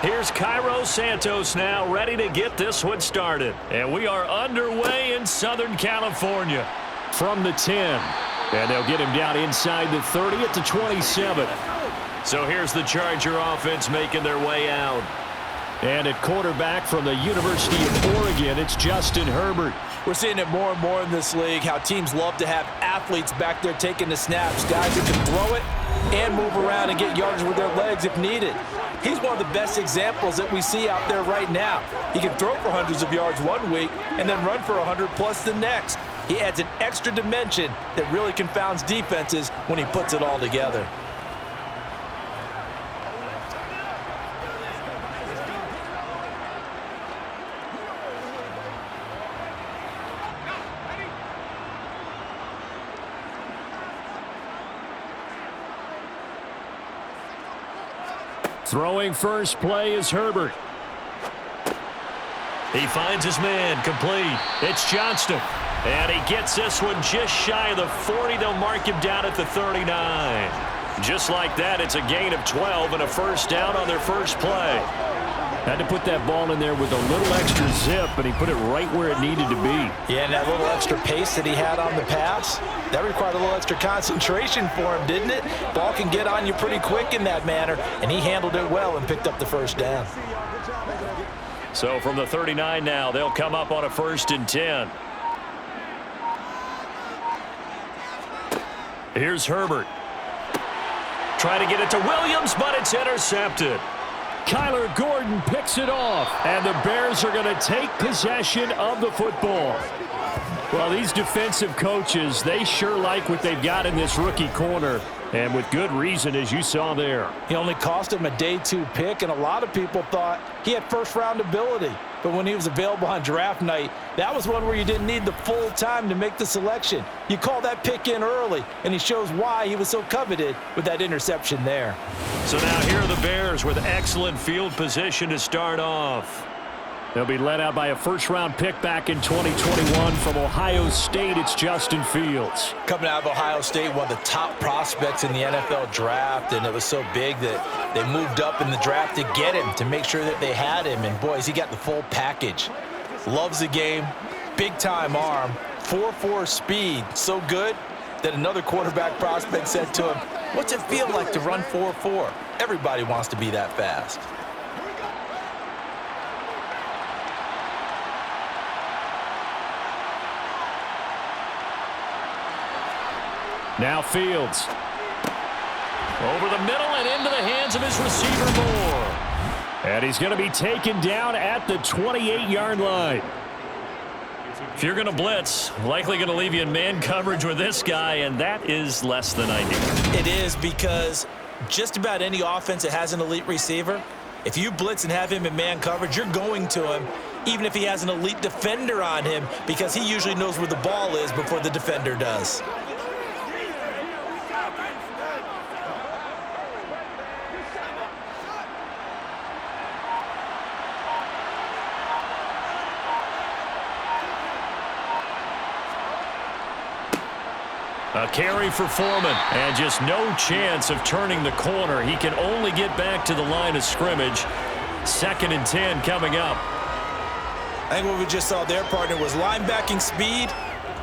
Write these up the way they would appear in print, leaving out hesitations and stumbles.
Here's Cairo Santos now ready to get this one started. And we are underway in Southern California. From the 10. And they'll get him down inside the 30 at the 27. So here's the Charger offense making their way out. And at quarterback from the University of Oregon, it's Justin Herbert. We're seeing it more and more in this league, how teams love to have athletes back there taking the snaps, guys who can throw it and move around and get yards with their legs if needed. He's one of the best examples that we see out there right now. He can throw for hundreds of yards one week and then run for 100+ the next. He adds an extra dimension that really confounds defenses when he puts it all together. Throwing first play is Herbert. He finds his man, complete. It's Johnston. And he gets this one just shy of the 40. They'll mark him down at the 39. Just like that, it's a gain of 12 and a first down on their first play. Had to put that ball in there with a little extra zip, and he put it right where it needed to be. Yeah, and that little extra pace that he had on the pass, that required a little extra concentration for him, didn't it? Ball can get on you pretty quick in that manner, and he handled it well and picked up the first down. So from the 39 now, they'll come up on a 1st and 10. Here's Herbert. Trying to get it to Williams, but it's intercepted. Kyler Gordon picks it off, and the Bears are going to take possession of the football. Well, these defensive coaches, they sure like what they've got in this rookie corner, and with good reason, as you saw there. He only cost him a day 2 pick, and a lot of people thought he had first-round ability. But when he was available on draft night, that was one where you didn't need the full time to make the selection. You call that pick in early, and he shows why he was so coveted with that interception there. So now here are the Bears with excellent field position to start off. They'll be led out by a first-round pick back in 2021 from Ohio State. It's Justin Fields. Coming out of Ohio State, one of the top prospects in the NFL draft, and it was so big that they moved up in the draft to get him, to make sure that they had him. And, boys, he got the full package. Loves the game, big-time arm, 4.4 speed, so good that another quarterback prospect said to him, "What's it feel like to run 4.4? Everybody wants to be that fast." Now Fields. Over the middle and into the hands of his receiver Moore. And he's going to be taken down at the 28-yard line. If you're going to blitz, likely going to leave you in man coverage with this guy, and that is less than ideal. It is, because just about any offense that has an elite receiver, if you blitz and have him in man coverage, you're going to him, even if he has an elite defender on him, because he usually knows where the ball is before the defender does. A carry for Foreman, and just no chance of turning the corner. He can only get back to the line of scrimmage. 2nd and 10 coming up. I think what we just saw there, partner, was linebacking speed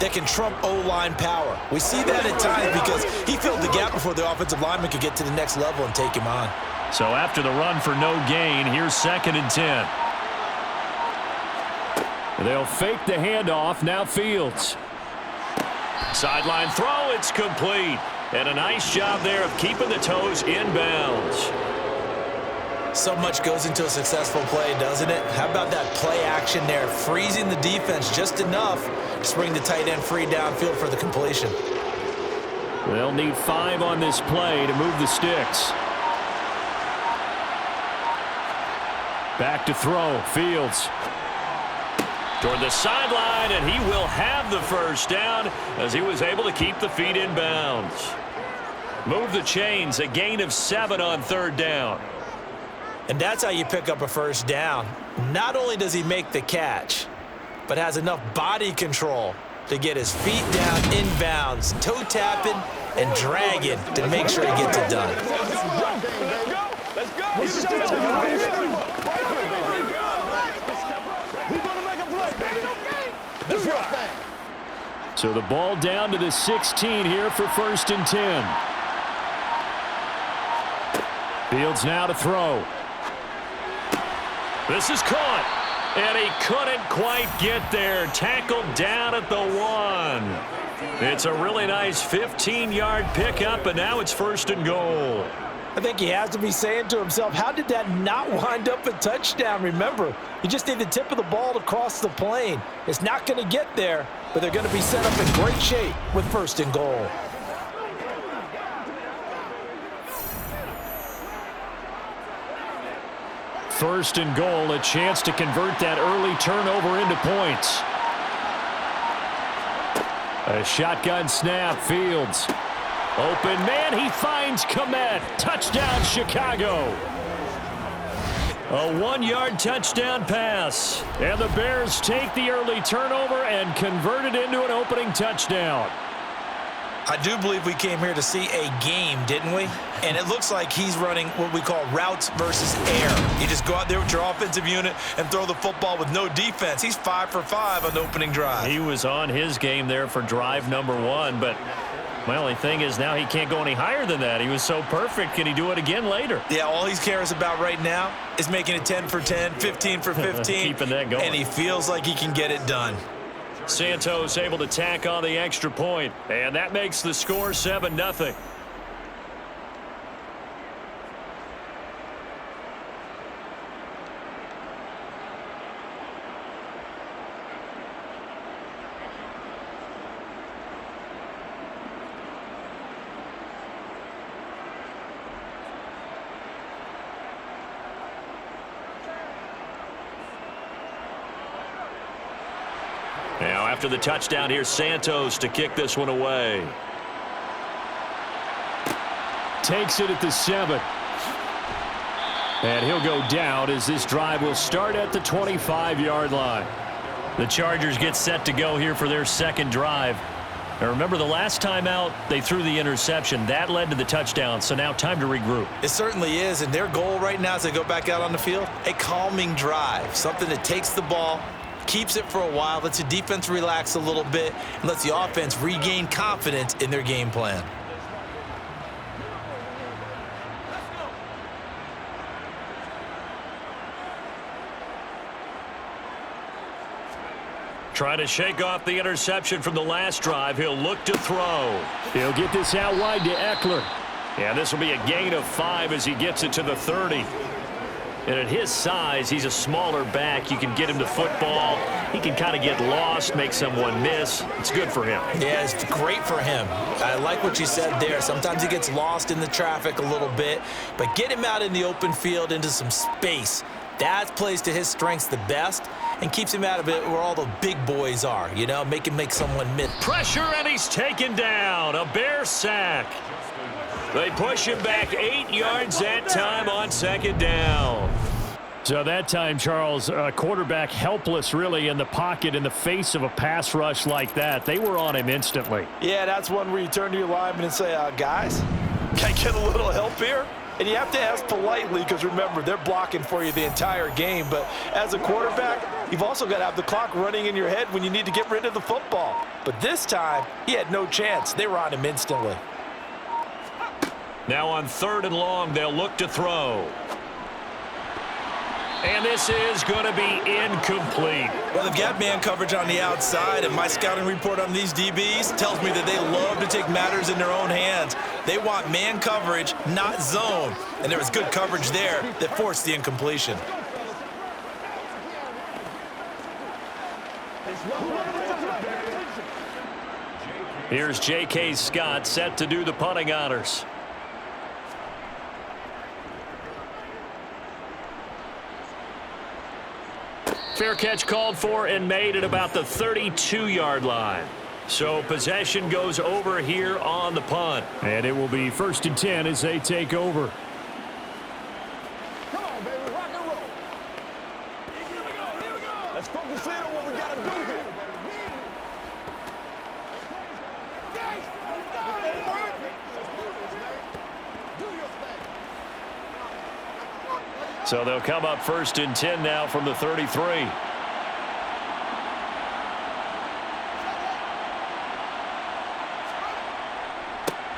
that can trump O-line power. We see that at times because he filled the gap before the offensive lineman could get to the next level and take him on. So after the run for no gain, here's 2nd and 10. They'll fake the handoff. Now Fields. Sideline throw, it's complete. And a nice job there of keeping the toes inbounds. So much goes into a successful play, doesn't it? How about that play action there, freezing the defense just enough to spring the tight end free downfield for the completion. They'll need 5 on this play to move the sticks. Back to throw, Fields. Toward the sideline, and he will have the first down as he was able to keep the feet in bounds. Move the chains, a gain of 7 on 3rd down. And that's how you pick up a first down. Not only does he make the catch, but has enough body control to get his feet down inbounds, toe tapping and dragging to make sure he gets it done. Let's go. It's showtime. We're going to make a play. Do your thing. So the ball down to the 16 here for 1st and 10. Fields now to throw. This is caught. And he couldn't quite get there. Tackled down at the 1. It's a really nice 15-yard pickup, and now it's 1st and goal. I think he has to be saying to himself, how did that not wind up a touchdown? Remember, you just need the tip of the ball to cross the plane. It's not going to get there, but they're going to be set up in great shape with 1st and goal. First and goal, a chance to convert that early turnover into points. A shotgun snap, Fields. Open man, he finds Komet. Touchdown, Chicago. A 1-yard touchdown pass. And the Bears take the early turnover and convert it into an opening touchdown. I do believe we came here to see a game, didn't we? And it looks like he's running what we call routes versus air. You just go out there with your offensive unit and throw the football with no defense. He's 5 for 5 on the opening drive. He was on his game there for drive number 1, but my only thing is now he can't go any higher than that. He was so perfect. Can he do it again later? Yeah, all he cares about right now is making it 10 for 10, 15 for 15. Keeping that going. And he feels like he can get it done. Santos able to tack on the extra point, and that makes the score 7-0. Now, after the touchdown, here's Santos to kick this one away. Takes it at the 7. And he'll go down as this drive will start at the 25-yard line. The Chargers get set to go here for their second drive. Now, remember, the last time out, they threw the interception. That led to the touchdown, so now time to regroup. It certainly is, and their goal right now as they go back out on the field, a calming drive, something that takes the ball, keeps it for a while, lets the defense relax a little bit, and lets the offense regain confidence in their game plan. Trying to shake off the interception from the last drive. He'll look to throw. He'll get this out wide to Eckler. And this will be a gain of 5 as he gets it to the 30. And at his size, he's a smaller back. You can get him to football. He can kind of get lost, make someone miss. It's good for him. Yeah, it's great for him. I like what you said there. Sometimes he gets lost in the traffic a little bit, but get him out in the open field into some space. That plays to his strengths the best and keeps him out of it where all the big boys are, you know, make someone miss. Pressure, and he's taken down. A Bear sack. They push him back 8 yards that time on second down. So that time, Charles, quarterback helpless really in the pocket in the face of a pass rush like that. They were on him instantly. Yeah, that's one where you turn to your lineman and say, guys, can I get a little help here? And you have to ask politely because, remember, they're blocking for you the entire game. But as a quarterback, you've also got to have the clock running in your head when you need to get rid of the football. But this time, he had no chance. They were on him instantly. Now on 3rd and long, they'll look to throw. And this is going to be incomplete. Well, they've got man coverage on the outside, and my scouting report on these DBs tells me that they love to take matters in their own hands. They want man coverage, not zone. And there was good coverage there that forced the incompletion. Here's J.K. Scott set to do the punting honors. Fair catch called for and made at about the 32-yard line. So possession goes over here on the punt. And it will be 1st and 10 as they take over. Come on, baby, rock and roll. Here we go. Let's focus in on what we got to do here. Do your thing. So they'll come up 1st and 10 now from the 33.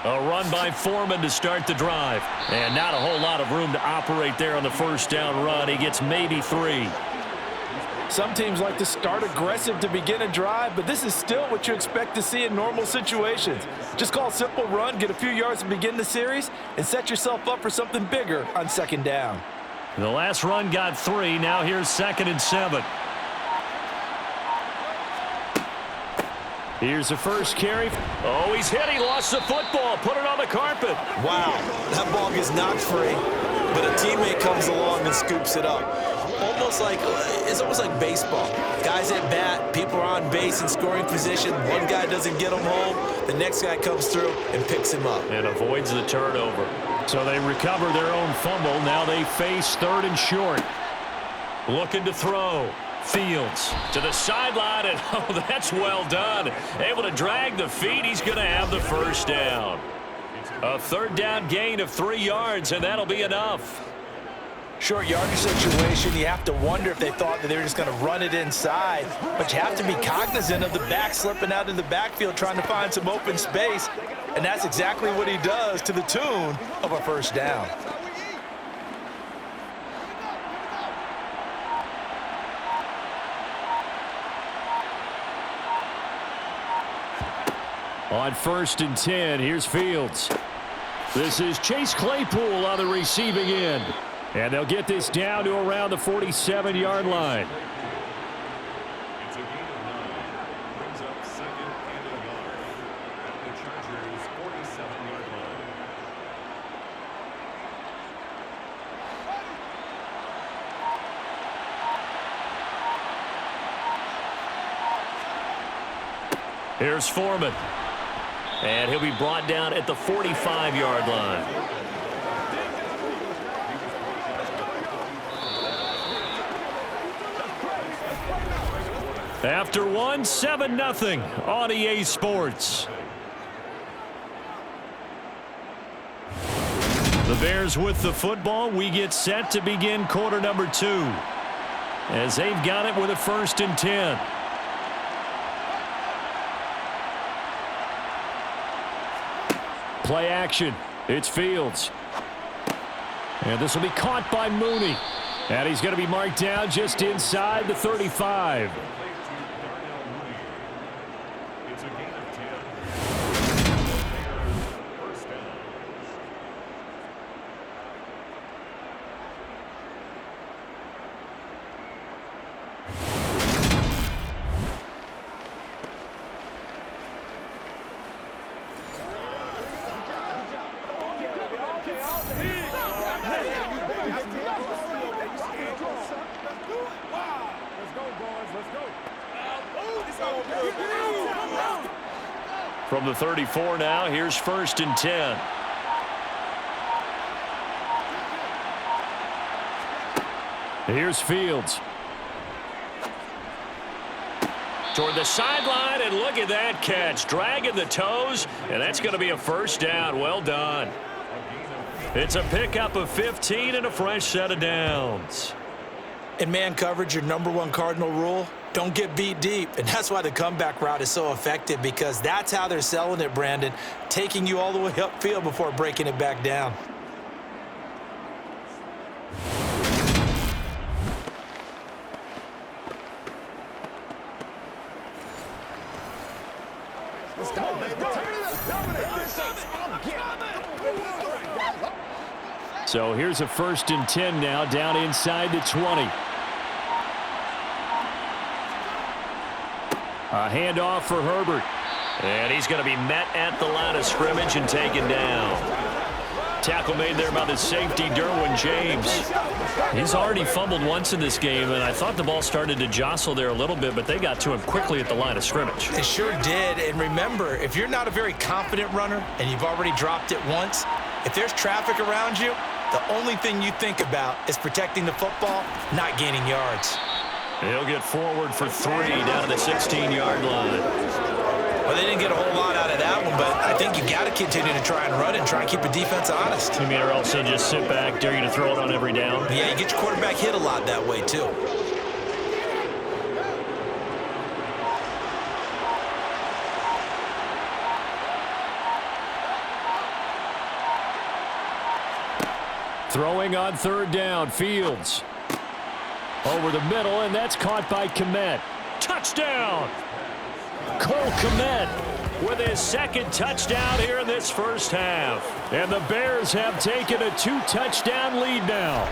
A run by Foreman to start the drive. And not a whole lot of room to operate there on the first down run. He gets maybe 3. Some teams like to start aggressive to begin a drive, but this is still what you expect to see in normal situations. Just call a simple run, get a few yards to begin the series, and set yourself up for something bigger on 2nd down. The last run got 3. Now here's 2nd and 7. Here's the first carry. Oh, he's hit. He lost the football. Put it on the carpet. Wow, that ball gets knocked free, but a teammate comes along and scoops it up. It's almost like baseball. Guys at bat, people are on base in scoring position. One guy doesn't get him home. The next guy comes through and picks him up. And avoids the turnover. So they recover their own fumble. Now they face 3rd and short. Looking to throw. Fields to the sideline, and oh, that's well done. Able to drag the feet. He's going to have the first down. A 3rd down gain of 3 yards, and that'll be enough. Short yardage situation, you have to wonder if they thought that they were just going to run it inside. But you have to be cognizant of the back slipping out in the backfield trying to find some open space. And that's exactly what he does to the tune of a first down. On 1st and 10, here's Fields. This is Chase Claypool on the receiving end. And they'll get this down to around the 47-yard line. It's a gain of 9. Brings up 2nd and a yard at the Chargers' 47-yard line. Here's Foreman. And he'll be brought down at the 45-yard line. After 7-0 on EA Sports. The Bears with the football. We get set to begin quarter number 2. As they've got it with a 1st and 10. Play action. It's Fields. And this will be caught by Mooney. And he's going to be marked down just inside the 35. It's a gain of 10. First down. From the 34 now, here's 1st and 10. Here's Fields. Toward the sideline, and look at that catch. Dragging the toes, and that's going to be a first down. Well done. It's a pickup of 15 and a fresh set of downs. In man coverage, your #1 cardinal rule, don't get beat deep. And that's why the comeback route is so effective, because that's how they're selling it, Brandon. Taking you all the way upfield before breaking it back down. So here's a 1st and 10 now, down inside the 20. A handoff for Herbert. And he's going to be met at the line of scrimmage and taken down. Tackle made there by the safety, Derwin James. He's already fumbled once in this game, and I thought the ball started to jostle there a little bit, but they got to him quickly at the line of scrimmage. It sure did. And remember, if you're not a very confident runner and you've already dropped it once, if there's traffic around you, the only thing you think about is protecting the football, not gaining yards. He'll get forward for 3 down to the 16-yard line. Well, they didn't get a whole lot out of that one, but I think you got to continue to try and run and try and keep the defense honest. You mean or also just sit back, dare you to throw it on every down? Yeah, you get your quarterback hit a lot that way, too. Throwing on third down, Fields. Over the middle, and that's caught by Kmet. Touchdown! Cole Kmet with his second touchdown here in this first half. And the Bears have taken a 2-touchdown lead now.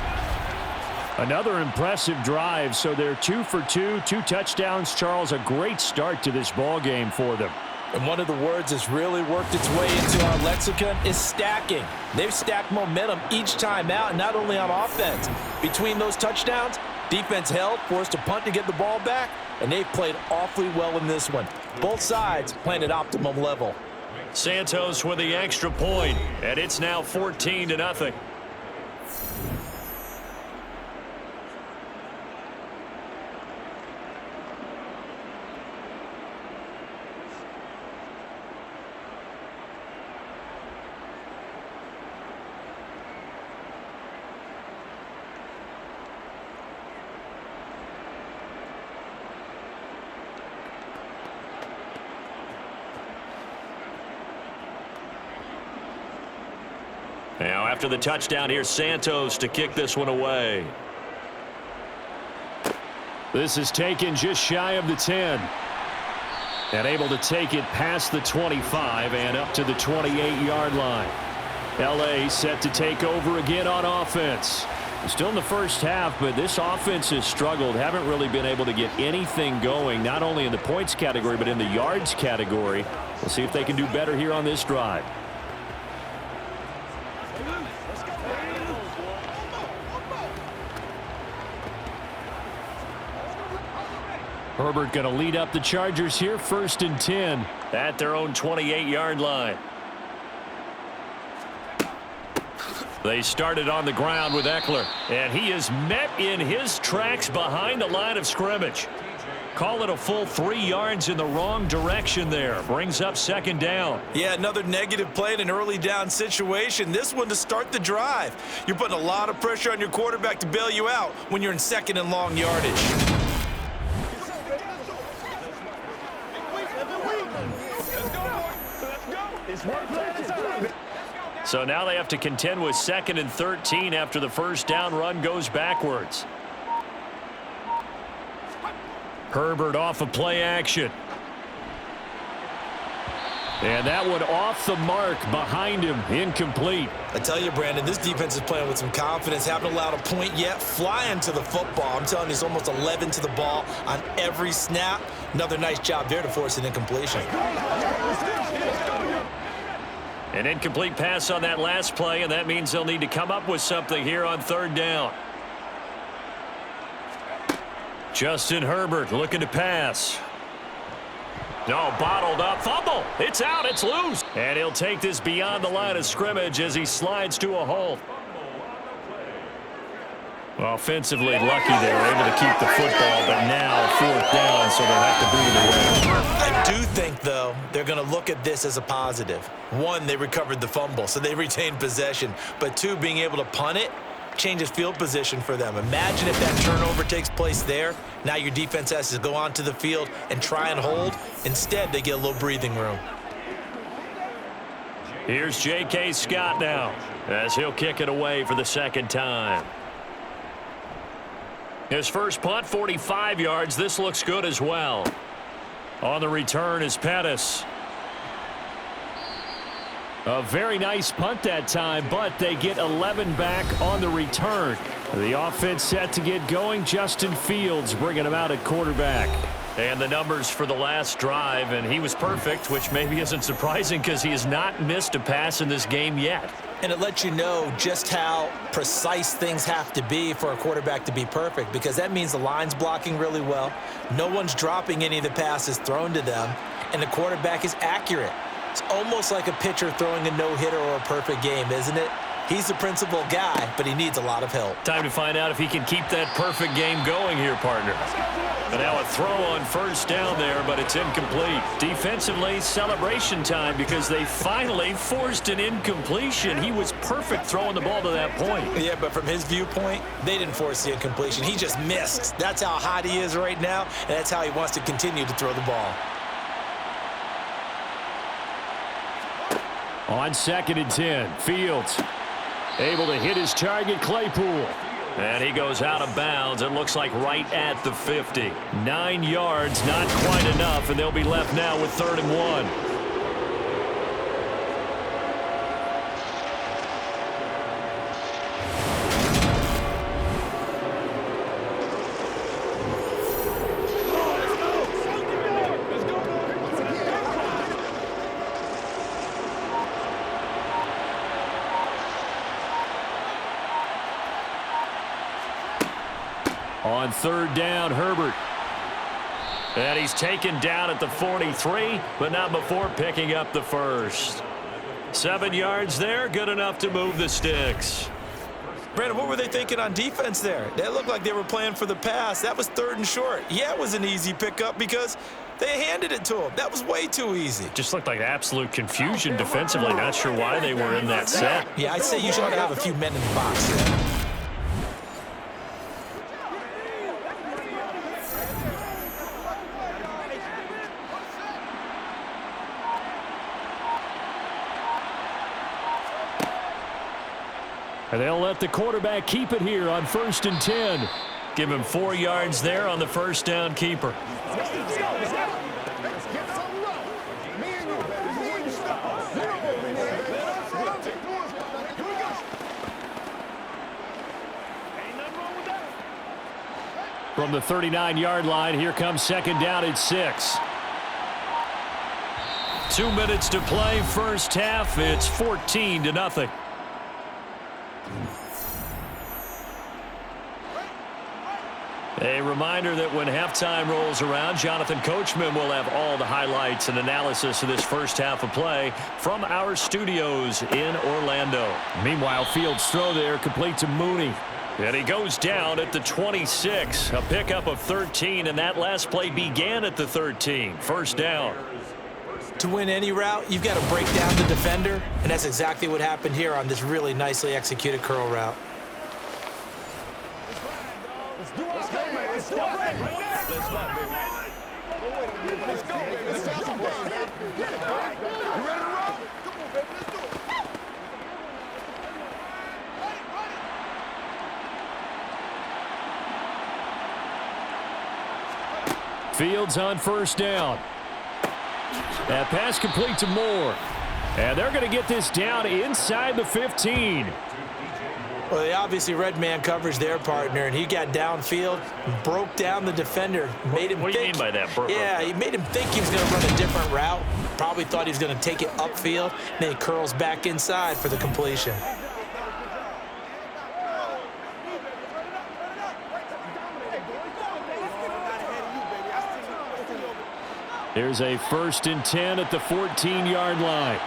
Another impressive drive, so they're 2 for 2, 2 touchdowns. Charles, a great start to this ball game for them. And one of the words that's really worked its way into our lexicon is stacking. They've stacked momentum each time out, not only on offense. Between those touchdowns, defense held, forced a punt to get the ball back, and they've played awfully well in this one. Both sides playing at optimum level. Santos with the extra point, and it's now 14-0. Now, after the touchdown, here's Santos to kick this one away. This is taken just shy of the 10. And able to take it past the 25 and up to the 28-yard line. L.A. set to take over again on offense. Still in the first half, but this offense has struggled. Haven't really been able to get anything going, not only in the points category, but in the yards category. We'll see if they can do better here on this drive. Herbert going to lead up the Chargers here, 1st and 10 at their own 28-yard line. They started on the ground with Eckler, and he is met in his tracks behind the line of scrimmage. Call it a full 3 yards in the wrong direction there. Brings up 2nd down. Yeah, another negative play in an early down situation. This one to start the drive. You're putting a lot of pressure on your quarterback to bail you out when you're in 2nd and long yardage. So now they have to contend with 2nd and 13 after the first down run goes backwards. Herbert off of play action. And that one off the mark behind him, incomplete. I tell you, Brandon, this defense is playing with some confidence. Haven't allowed a point yet. Flying to the football. I'm telling you, it's almost 11 to the ball on every snap. Another nice job there to force an incompletion. An incomplete pass on that last play, and that means they'll need to come up with something here on 3rd down. Justin Herbert looking to pass. No, bottled up, fumble. It's out, it's loose. And he'll take this beyond the line of scrimmage as he slides to a halt. Offensively lucky they were able to keep the football, but now 4th down, so they'll have to boot it away. I do think, though, they're going to look at this as a positive. 1, they recovered the fumble, so they retained possession. But 2, being able to punt it changes field position for them. Imagine if that turnover takes place there. Now your defense has to go onto the field and try and hold. Instead, they get a little breathing room. Here's J.K. Scott now as he'll kick it away for the 2nd time. His first punt, 45 yards. This looks good as well. On the return is Pettis. A very nice punt that time, but they get 11 back on the return. The offense set to get going. Justin Fields bringing him out at quarterback. And the numbers for the last drive, and he was perfect, which maybe isn't surprising because he has not missed a pass in this game yet. And it lets you know just how precise things have to be for a quarterback to be perfect, because that means the line's blocking really well. No one's dropping any of the passes thrown to them, and the quarterback is accurate. It's almost like a pitcher throwing a no-hitter or a perfect game, isn't it? He's the principal guy, but he needs a lot of help. Time to find out if he can keep that perfect game going here, partner. And now a throw on first down there, but it's incomplete. Defensively, celebration time because they finally forced an incompletion. He was perfect throwing the ball to that point. Yeah, but from his viewpoint, they didn't force the incompletion. He just missed. That's how hot he is right now, and that's how he wants to continue to throw the ball. On 2nd and 10, Fields able to hit his target, Claypool. And he goes out of bounds. It looks like right at the 50. 9 yards, not quite enough, and they'll be left now with 3rd and 1. On 3rd down, Herbert. And he's taken down at the 43, but not before picking up the first. 7 yards there, good enough to move the sticks. Brandon, what were they thinking on defense there? They looked like they were playing for the pass. That was 3rd and short. Yeah, it was an easy pickup because they handed it to him. That was way too easy. Just looked like absolute confusion defensively. Not sure why they were in that set. Yeah, I'd say you should have a few men in the box there. And they'll let the quarterback keep it here on 1st and 10. Give him 4 yards there on the first down keeper. From the 39-yard line, here comes 2nd down at 6. 2 minutes to play, first half. It's 14-0. A reminder that when halftime rolls around, Jonathan Coachman will have all the highlights and analysis of this first half of play from our studios in Orlando. Meanwhile, Fields' throw there complete to Mooney. And he goes down at the 26. A pickup of 13, and that last play began at the 13. First down. To win any route, you've got to break down the defender, and that's exactly what happened here on this really nicely executed curl route. Fields on first down. That pass complete to Moore. And they're going to get this down inside the 15. Well, they obviously read man coverage their partner, and he got downfield, broke down the defender, made him What do you mean by that, bro? Yeah, he made him think he was going to run a different route. Probably thought he was going to take it upfield, and then he curls back inside for the completion. There's a 1st and 10 at the 14-yard line.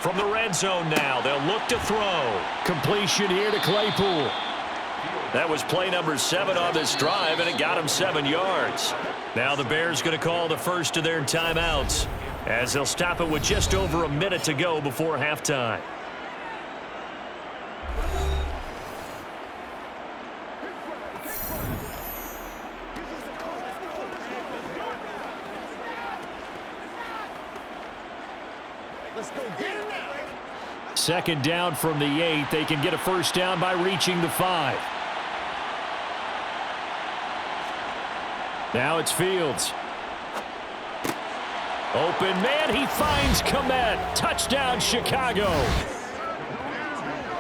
From the red zone now, they'll look to throw. Completion here to Claypool. That was play number 7 on this drive, and it got him 7 yards. Now the Bears going to call the first of their timeouts as they'll stop it with just over a minute to go before halftime. Second down from the 8. They can get a first down by reaching the 5. Now it's Fields. Open man, he finds Komet. Touchdown, Chicago.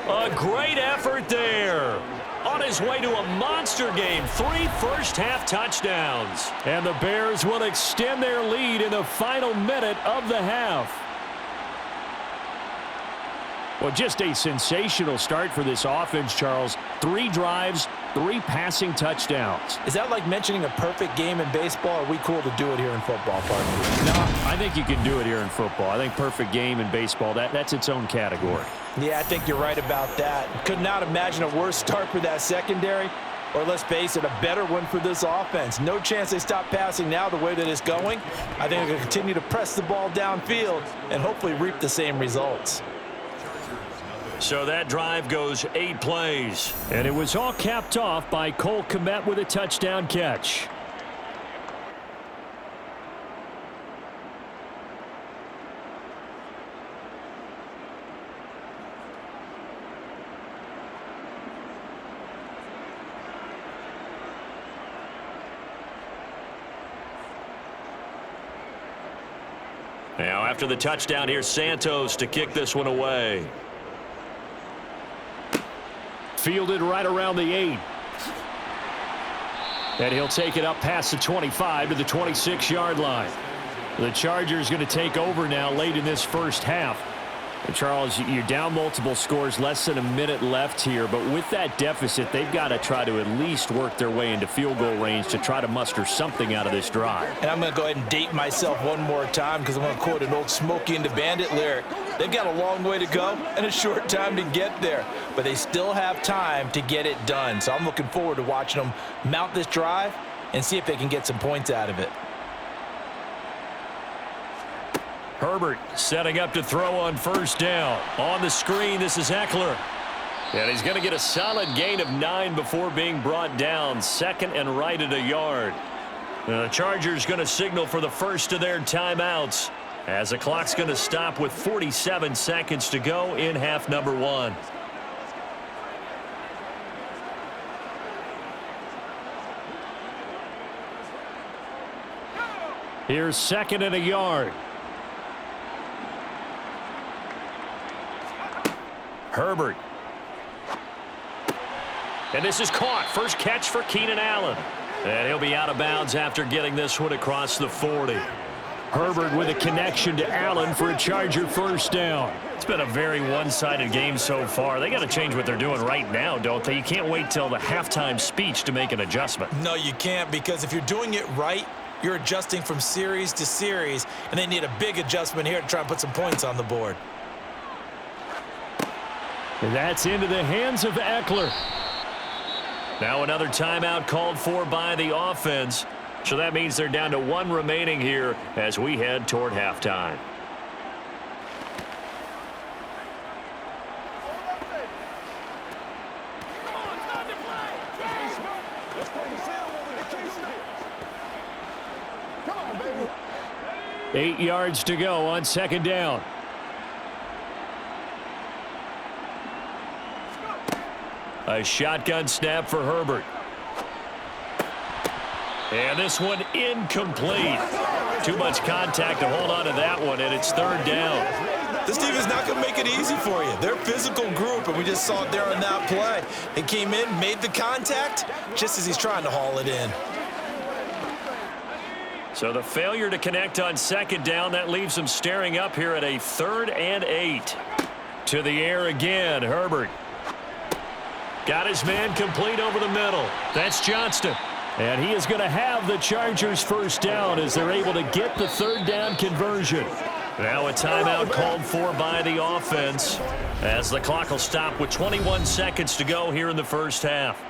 A great effort there. On his way to a monster game, 3 first-half touchdowns. And the Bears will extend their lead in the final minute of the half. Well, just a sensational start for this offense, Charles. 3 drives, 3 passing touchdowns. Is that like mentioning a perfect game in baseball? Or are we cool to do it here in football, partner? No, I think you can do it here in football. I think perfect game in baseball, that's its own category. Yeah, I think you're right about that. Could not imagine a worse start for that secondary, or let's face it, a better one for this offense. No chance they stop passing now the way that it's going. I think they're going to continue to press the ball downfield and hopefully reap the same results. So that drive goes 8 plays. And it was all capped off by Cole Kmet with a touchdown catch. Now, after the touchdown, here's Santos to kick this one away. Fielded right around the 8. And he'll take it up past the 25 to the 26-yard line. The Chargers going to take over now late in this first half. And Charles, you're down multiple scores, less than a minute left here. But with that deficit, they've got to try to at least work their way into field goal range to try to muster something out of this drive. And I'm going to go ahead and date myself one more time because I'm going to quote an old Smokey and the Bandit lyric. They've got a long way to go and a short time to get there. But they still have time to get it done. So I'm looking forward to watching them mount this drive and see if they can get some points out of it. Herbert setting up to throw on first down. On the screen, this is Eckler. And he's going to get a solid gain of 9 before being brought down. 2nd and right at a yard. The Chargers going to signal for the first of their timeouts as the clock's going to stop with 47 seconds to go in half number 1. Here's 2nd and a yard. Herbert. And this is caught. First catch for Keenan Allen. And he'll be out of bounds after getting this one across the 40. Herbert with a connection to Allen for a Charger first down. It's been a very one-sided game so far. They got to change what they're doing right now, don't they? You can't wait till the halftime speech to make an adjustment. No, you can't, because if you're doing it right, you're adjusting from series to series, and they need a big adjustment here to try and put some points on the board. And that's into the hands of Eckler. Now another timeout called for by the offense. So that means they're down to 1 remaining here as we head toward halftime. Come on, baby. 8 yards to go on 2nd down. A shotgun snap for Herbert. And this one incomplete. Too much contact to hold on to that one, and it's 3rd down. This team is not going to make it easy for you. They're a physical group, and we just saw it there on that play. He came in, made the contact, just as he's trying to haul it in. So the failure to connect on 2nd down, that leaves them staring up here at a 3rd and 8. To the air again, Herbert. Got his man complete over the middle. That's Johnston. And he is going to have the Chargers first down as they're able to get the 3rd down conversion. Now a timeout called for by the offense as the clock will stop with 21 seconds to go here in the first half.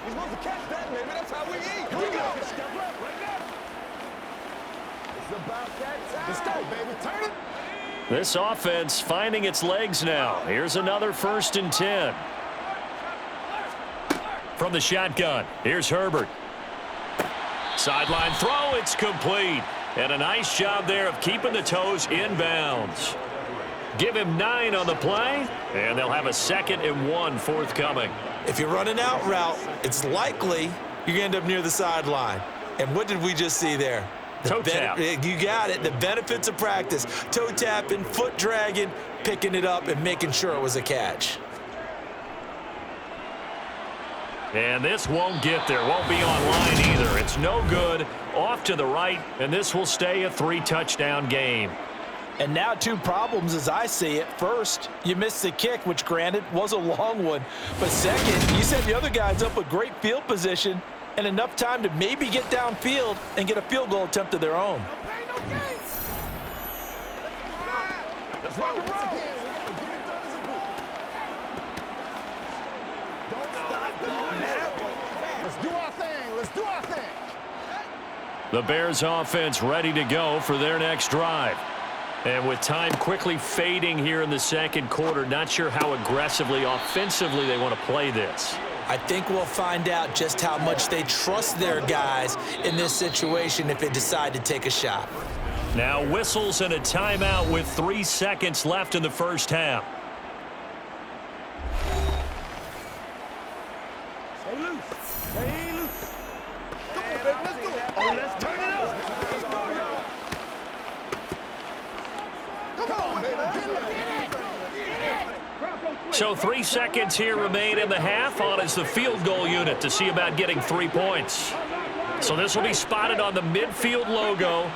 You're supposed to catch that, baby. That's how we eat. Here we go. It's about that time. Let's go, baby. Turn it. This offense finding its legs now. Here's another 1st and 10. From the shotgun, here's Herbert. Sideline throw, it's complete. And a nice job there of keeping the toes inbounds. Give him 9 on the play, and they'll have a 2nd and 1 forthcoming. If you're running out route, it's likely you're going to end up near the sideline. And what did we just see there? Toe tap. You got it. The benefits of practice. Toe tapping, foot dragging, picking it up, and making sure it was a catch. And this won't get there. Won't be online either. It's no good. Off to the right, and this will stay a 3-touchdown game. And now two problems as I see it. First, you missed the kick, which granted was a long one. But second, you set the other guys up with great field position and enough time to maybe get downfield and get a field goal attempt of their own. Let's rock and roll. Don't stop doing that. Let's do our thing. Let's do our thing. The Bears offense ready to go for their next drive. And with time quickly fading here in the second quarter, not sure how aggressively, offensively they want to play this. I think we'll find out just how much they trust their guys in this situation if they decide to take a shot. Now whistles and a timeout with 3 seconds left in the first half. Stay loose. Stay loose. Come on, baby. Let's do it. Oh, let's turn it up. Let's go, y'all. Come on, baby. So 3 seconds here remain in the half. On is the field goal unit to see about getting 3 points. So this will be spotted on the midfield logo.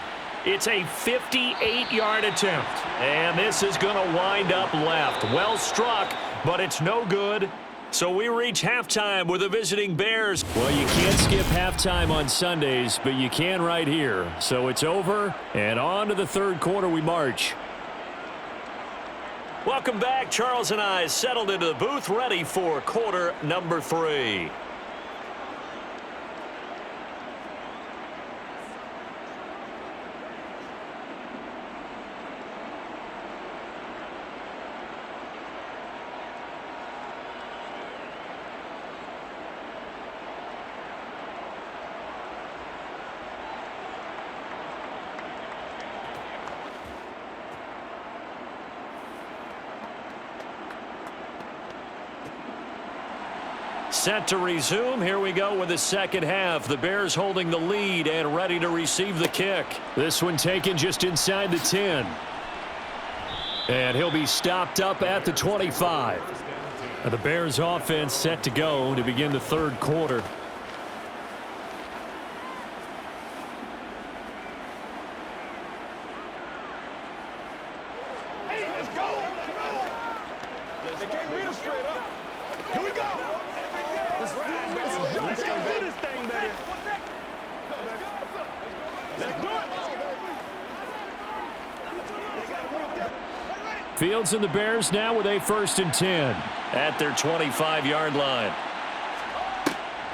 It's a 58-yard attempt. And this is going to wind up left. Well struck, but it's no good. So we reach halftime with the visiting Bears. Well, you can't skip halftime on Sundays, but you can right here. So it's over, and on to the third quarter we march. Welcome back. Charles and I settled into the booth, ready for quarter number 3. Set to resume. Here we go with the second half. The Bears holding the lead and ready to receive the kick. This one taken just inside the 10. And he'll be stopped up at the 25. The Bears offense set to go to begin the third quarter. Hey, let's go. They can't read us straight up. Here we go. Let's go do this thing, baby. Let's do it. Fields and the Bears now with a 1st and 10 at their 25-yard line.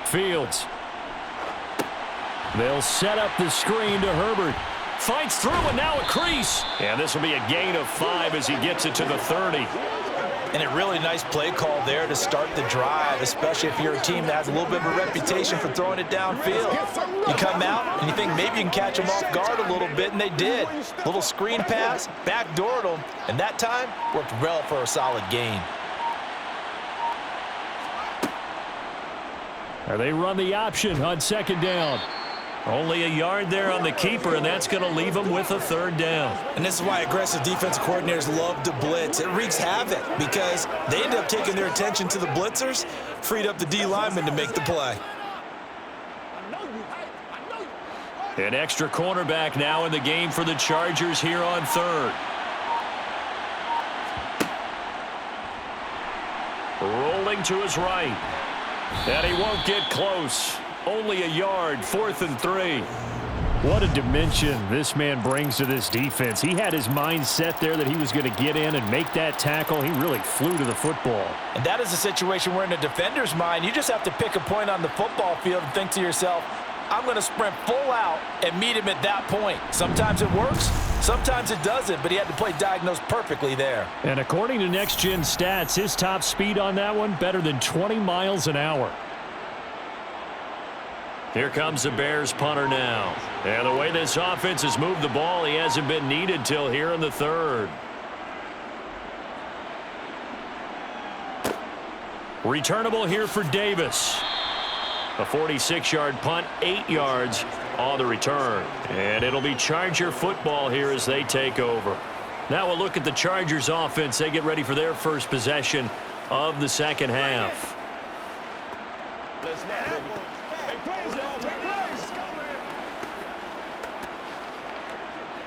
Fields. They'll set up the screen to Herbert. Fights through and now a crease. And this will be a gain of 5 as he gets it to the 30. And a really nice play call there to start the drive, especially if you're a team that has a little bit of a reputation for throwing it downfield. You come out and you think maybe you can catch them off guard a little bit, and they did. Little screen pass, backdoored them, and that time worked well for a solid gain. They run the option on second down. Only a yard there on the keeper, and that's going to leave them with a 3rd down. And this is why aggressive defensive coordinators love to blitz. It wreaks havoc because they end up taking their attention to the blitzers, freed up the D lineman to make the play. An extra cornerback now in the game for the Chargers here on 3rd. Rolling to his right. And he won't get close. Only a yard, 4th and 3. What a dimension this man brings to this defense. He had his mind set there that he was going to get in and make that tackle. He really flew to the football. And that is a situation where in a defender's mind, you just have to pick a point on the football field and think to yourself, I'm going to sprint full out and meet him at that point. Sometimes it works, sometimes it doesn't, but he had to play diagnosed perfectly there. And according to Next Gen Stats, his top speed on that one, better than 20 miles an hour. Here comes the Bears punter now. And the way this offense has moved the ball, he hasn't been needed till here in the 3rd. Returnable here for Davis. A 46-yard punt, 8 yards on the return. And it'll be Charger football here as they take over. Now we'll look at the Chargers offense. They get ready for their first possession of the second half. Let's not, baby. Hey, plays, y'all. Take plays.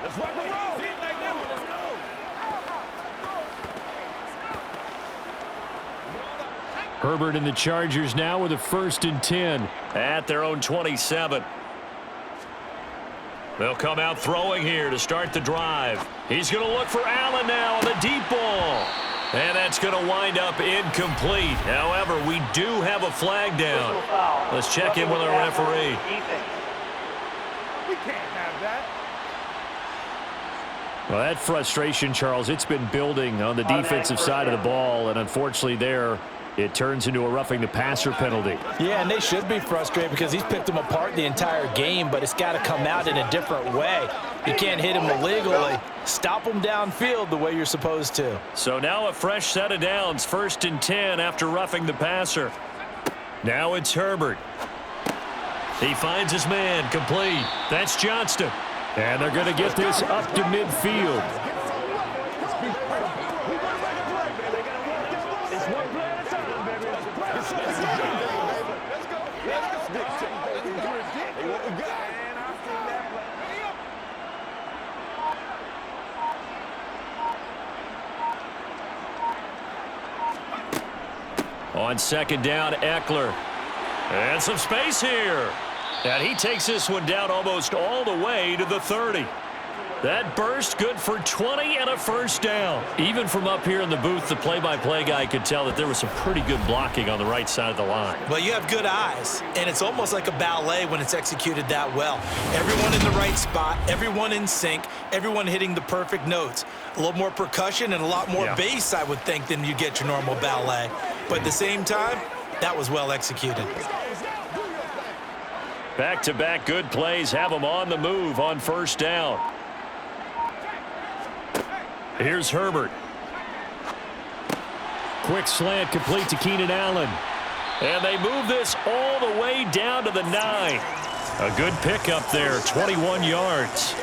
Let's rock and roll. Herbert and the Chargers now with a 1st and 10 at their own 27. They'll come out throwing here to start the drive. He's going to look for Allen now on the deep ball. And that's going to wind up incomplete. However, we do have a flag down. Let's check in with our referee. We can't have that. Well, that frustration, Charles, it's been building on the defensive side of the ball, and unfortunately there, it turns into a roughing the passer penalty. Yeah, and they should be frustrated because he's picked them apart the entire game, but it's got to come out in a different way. You can't hit him illegally. Stop him downfield the way you're supposed to. So now a fresh set of downs, 1st and 10 after roughing the passer. Now it's Herbert. He finds his man, complete. That's Johnston. And they're going to get this up to midfield. It's one play at a time, baby. Let's go. What we got? On 2nd down, Eckler. And some space here. And he takes this one down almost all the way to the 30. That burst good for 20 and a 1st down. Even from up here in the booth, the play-by-play guy could tell that there was some pretty good blocking on the right side of the line. Well, you have good eyes, and it's almost like a ballet when it's executed that well. Everyone in the right spot, everyone in sync, everyone hitting the perfect notes. A little more percussion and a lot more bass, I would think, than you get your normal ballet. But at the same time, that was well executed. Back-to-back good plays have them on the move on 1st down. Here's Herbert. Quick slant complete to Keenan Allen. And they move this all the way down to the 9. A good pickup there, 21 yards.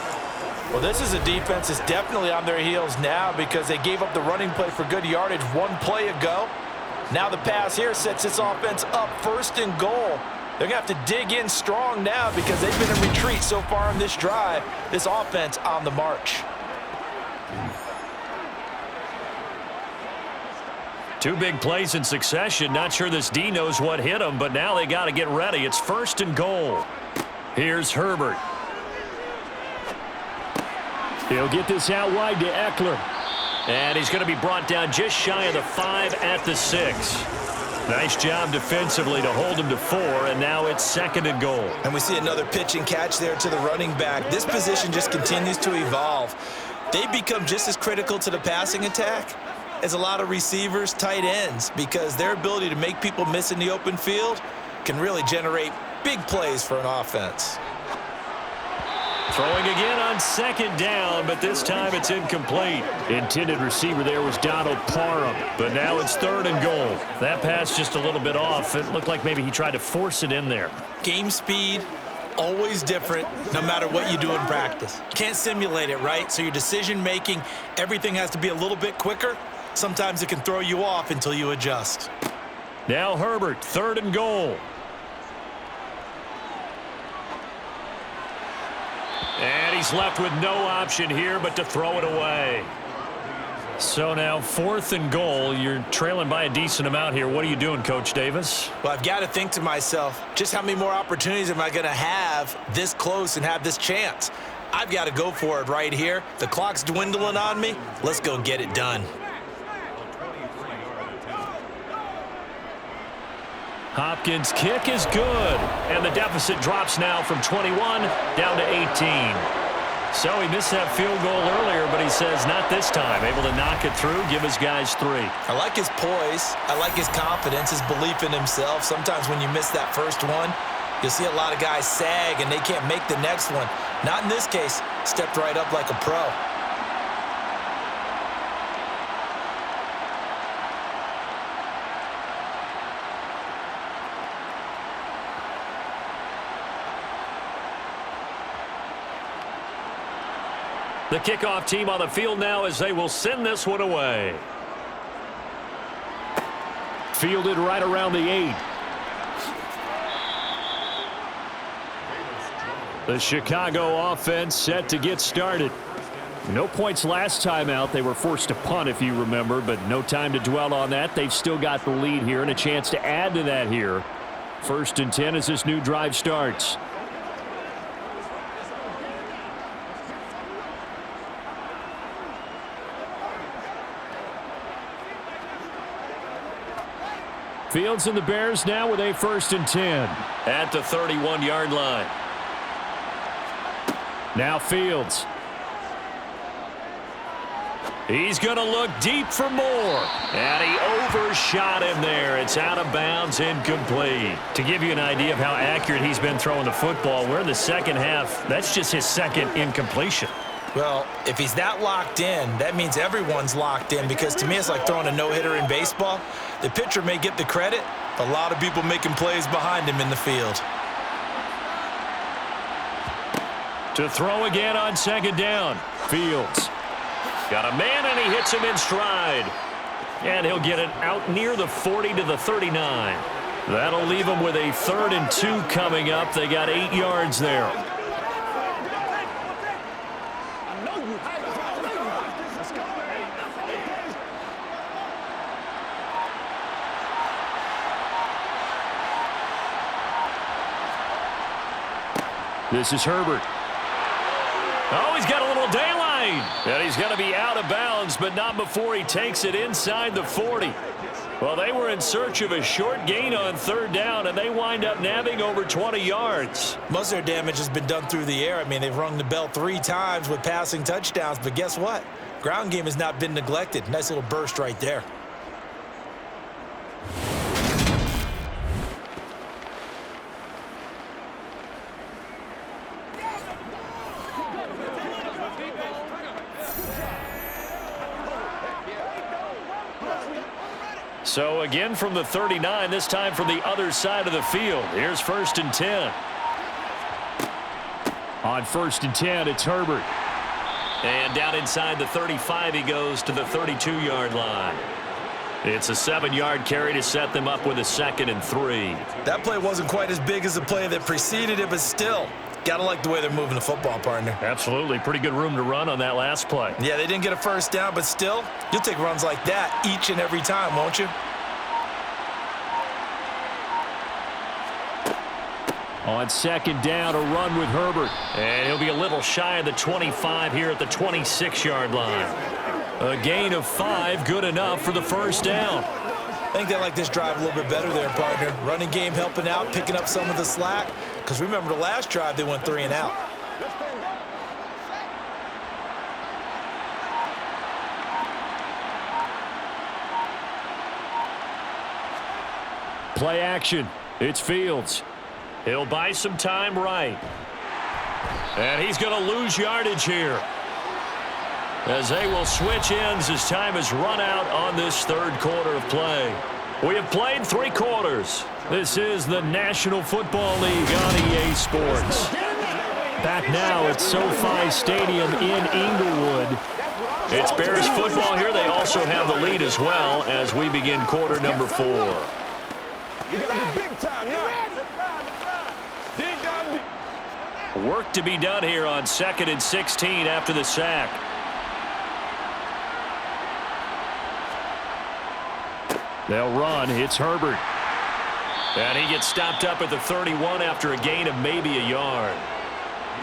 Well, this is a defense that's definitely on their heels now because they gave up the running play for good yardage one play ago. Now the pass here sets this offense up 1st and goal. They're going to have to dig in strong now because they've been in retreat so far in this drive. This offense on the march. 2 big plays in succession. Not sure this D knows what hit him, but now they got to get ready. It's 1st and goal. Here's Herbert. He'll get this out wide to Eckler. And he's going to be brought down just shy of the 5 at the 6. Nice job defensively to hold him to 4, and now it's 2nd and goal. And we see another pitch and catch there to the running back. This position just continues to evolve. They become just as critical to the passing attack as a lot of receivers, tight ends, because their ability to make people miss in the open field can really generate big plays for an offense. Throwing again on 2nd down, but this time it's incomplete. Intended receiver there was Donald Parham, but now it's 3rd and goal. That pass just a little bit off. It looked like maybe he tried to force it in there. Game speed, always different, no matter what you do in practice. Can't simulate it, right? So your decision-making, everything has to be a little bit quicker. Sometimes it can throw you off until you adjust. Now Herbert, 3rd and goal. And he's left with no option here but to throw it away. So now 4th and goal. You're trailing by a decent amount here. What are you doing, Coach Davis? Well, I've got to think to myself, just how many more opportunities am I going to have this close and have this chance? I've got to go for it right here. The clock's dwindling on me. Let's go get it done. Hopkins' kick is good. And the deficit drops now from 21 down to 18. So he missed that field goal earlier, but he says not this time. Able to knock it through, give his guys 3. I like his poise. I like his confidence, his belief in himself. Sometimes when you miss that first one, you'll see a lot of guys sag and they can't make the next one. Not in this case. Stepped right up like a pro. The kickoff team on the field now as they will send this one away. Fielded right around the 8. The Chicago offense set to get started. No points last time out. They were forced to punt, if you remember, but no time to dwell on that. They've still got the lead here and a chance to add to that here. 1st and 10 as this new drive starts. Fields and the Bears now with a 1st and 10 at the 31-yard line. Now Fields. He's going to look deep for more. And he overshot him there. It's out of bounds, incomplete. To give you an idea of how accurate he's been throwing the football, we're in the second half. That's just his second incompletion. Well, if he's that locked in, that means everyone's locked in, because to me it's like throwing a no-hitter in baseball. The pitcher may get the credit, a lot of people making plays behind him in the field. To throw again on 2nd down. Fields. Got a man, and he hits him in stride. And he'll get it out near the 40 to the 39. That'll leave him with a 3rd and 2 coming up. They got 8 yards there. This is Herbert. Oh, he's got a little daylight. And he's going to be out of bounds, but not before he takes it inside the 40. Well, they were in search of a short gain on 3rd down, and they wind up nabbing over 20 yards. Most of their damage has been done through the air. I mean, they've rung the bell 3 times with passing touchdowns, but guess what? Ground game has not been neglected. Nice little burst right there. So again from the 39, this time from the other side of the field. Here's 1st and 10. On 1st and 10, it's Herbert. And down inside the 35, he goes to the 32-yard line. It's a 7-yard carry to set them up with a 2nd and 3. That play wasn't quite as big as the play that preceded it, but still, gotta like the way they're moving the football, partner. Absolutely. Pretty good room to run on that last play. Yeah, they didn't get a 1st down, but still, you'll take runs like that each and every time, won't you? On 2nd down, a run with Herbert. And he'll be a little shy of the 25 here at the 26-yard line. A gain of 5, good enough for the 1st down. I think they like this drive a little bit better there, partner. Running game helping out, picking up some of the slack. Because remember the last drive, they went 3 and out. Play action. It's Fields. He'll buy some time right. And he's going to lose yardage here, as they will switch ends as time is run out on this 3rd quarter of play. We have played 3 quarters. This is the National Football League on EA Sports. Back now at SoFi Stadium in Inglewood. It's Bears football here. They also have the lead as well as we begin quarter number 4. You gotta be big time now. Work to be done here on 2nd and 16 after the sack. They'll run. It's Herbert. And he gets stopped up at the 31 after a gain of maybe a yard.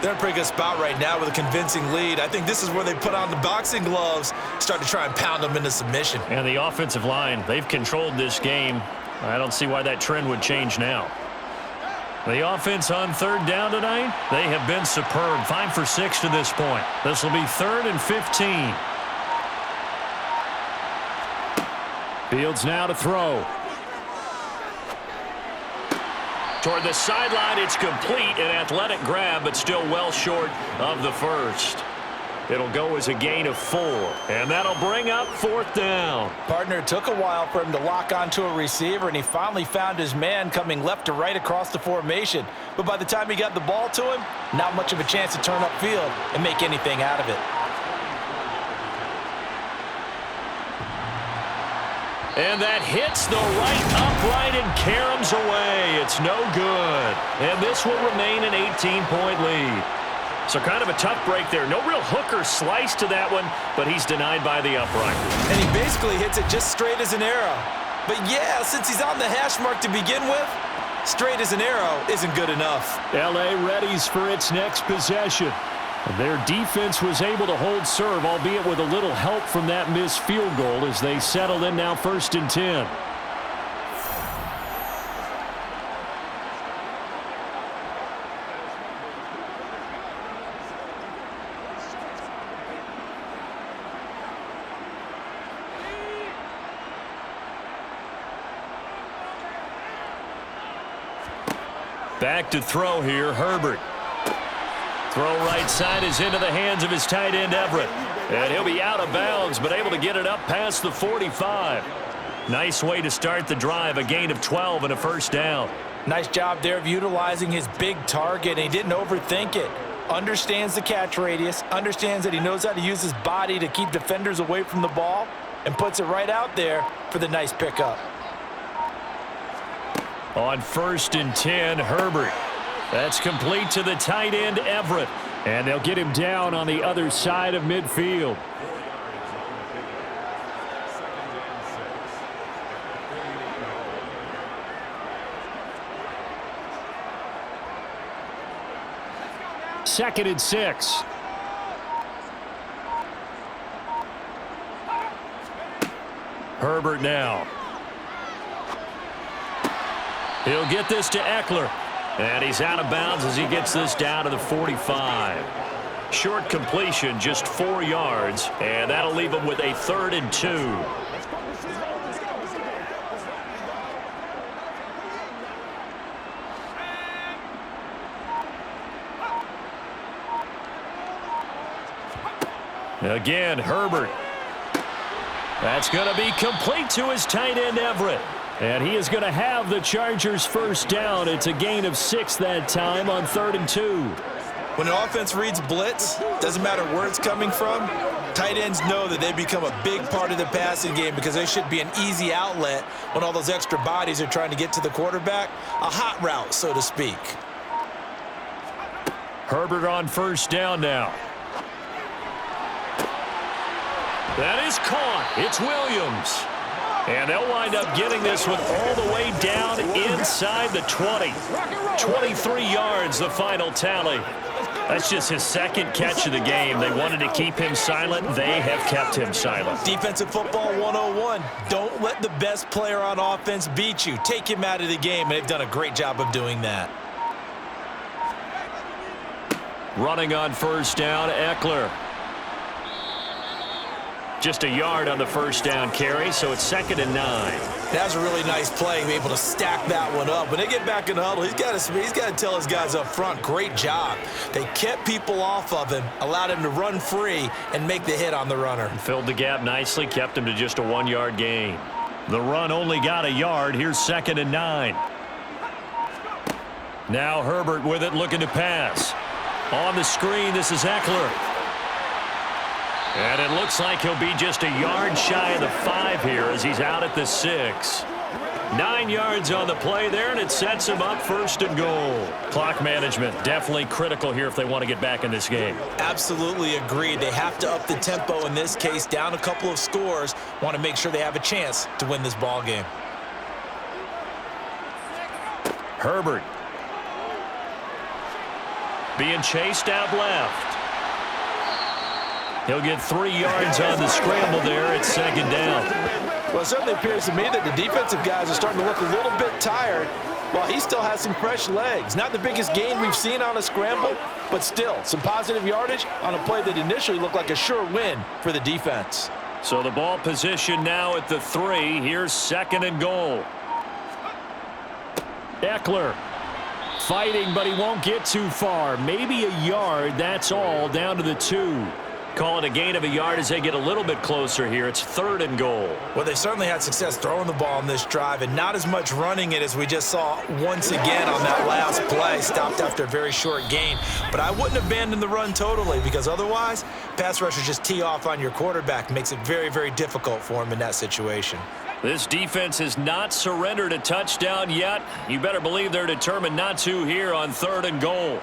They're in a pretty good spot right now with a convincing lead. I think this is where they put on the boxing gloves, start to try and pound them into submission. And the offensive line, they've controlled this game. I don't see why that trend would change now. The offense on 3rd down tonight, they have been superb. 5 for 6 to this point. This will be 3rd and 15. Fields now to throw. Toward the sideline, it's complete. An athletic grab, but still well short of the 1st. It'll go as a gain of 4, and that'll bring up 4th down. Partner, it took a while for him to lock onto a receiver, and he finally found his man coming left to right across the formation. But by the time he got the ball to him, not much of a chance to turn upfield and make anything out of it. And that hits the right upright and caroms away. It's no good. And this will remain an 18-point lead. So kind of a tough break there. No real hook or slice to that one, but he's denied by the upright. And he basically hits it just straight as an arrow. But yeah, since he's on the hash mark to begin with, straight as an arrow isn't good enough. L.A. readies for its next possession. And their defense was able to hold serve, albeit with a little help from that missed field goal as they settle in now 1st and 10. Back to throw here, Herbert. Throw right side is into the hands of his tight end, Everett. And he'll be out of bounds, but able to get it up past the 45. Nice way to start the drive, a gain of 12 and a 1st down. Nice job there of utilizing his big target, and he didn't overthink it. Understands the catch radius, understands that he knows how to use his body to keep defenders away from the ball, and puts it right out there for the nice pickup. On 1st and 10, Herbert. That's complete to the tight end, Everett. And they'll get him down on the other side of midfield. Second and 6. Herbert now. He'll get this to Eckler. And he's out of bounds as he gets this down to the 45. Short completion, just 4 yards. And that'll leave him with a 3rd and 2. Again, Herbert. That's going to be complete to his tight end, Everett. And he is going to have the Chargers' 1st down. It's a gain of 6 that time on 3rd and 2. When an offense reads blitz, doesn't matter where it's coming from, tight ends know that they become a big part of the passing game because they should be an easy outlet when all those extra bodies are trying to get to the quarterback. A hot route, so to speak. Herbert on 1st down now. That is caught. It's Williams. And they'll wind up getting this one all the way down inside the 20. 23 yards, the final tally. That's just his 2nd catch of the game. They wanted to keep him silent. They have kept him silent. Defensive football 101. Don't let the best player on offense beat you. Take him out of the game, and they've done a great job of doing that. Running on 1st down, Eckler. Just a yard on the 1st down carry, so it's 2nd and 9. That was a really nice play, able to stack that one up. When they get back in the huddle, he's got to tell his guys up front, great job. They kept people off of him, allowed him to run free, and make the hit on the runner. Filled the gap nicely, kept him to just a 1-yard gain. The run only got a yard. Here's 2nd and 9. Now Herbert with it, looking to pass. On the screen, this is Eckler. And it looks like he'll be just a yard shy of the 5 here as he's out at the 6. 9 yards on the play there, and it sets him up 1st and goal. Clock management definitely critical here if they want to get back in this game. Absolutely agreed. They have to up the tempo in this case, down a couple of scores. Want to make sure they have a chance to win this ball game. Herbert. Being chased out left. He'll get 3 yards on the scramble there. It's 2nd down. Well, it certainly appears to me that the defensive guys are starting to look a little bit tired while he still has some fresh legs. Not the biggest gain we've seen on a scramble, but still some positive yardage on a play that initially looked like a sure win for the defense. So the ball position now at the 3. Here's 2nd and goal. Eckler fighting, but he won't get too far. Maybe a yard, that's all, down to the 2. Call it a gain of a yard as they get a little bit closer here. It's 3rd and goal. Well, they certainly had success throwing the ball in this drive and not as much running it as we just saw once again on that last play. Stopped after a very short gain. But I wouldn't abandon the run totally because otherwise, pass rushers just tee off on your quarterback. Makes it very, very difficult for him in that situation. This defense has not surrendered a touchdown yet. You better believe they're determined not to here on 3rd and goal.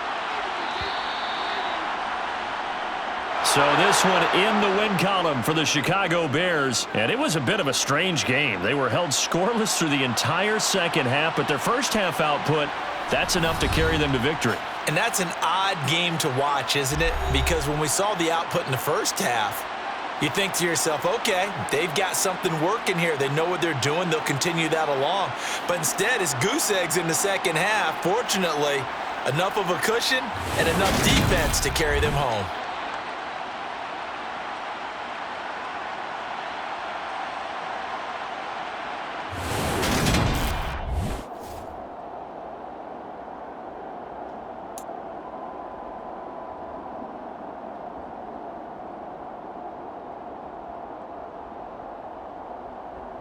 So this one in the win column for the Chicago Bears. And it was a bit of a strange game. They were held scoreless through the entire second half, but their first half output, that's enough to carry them to victory. And that's an odd game to watch, isn't it? Because when we saw the output in the first half, you think to yourself, okay, they've got something working here. They know what they're doing. They'll continue that along. But instead, it's goose eggs in the second half. Fortunately, enough of a cushion and enough defense to carry them home.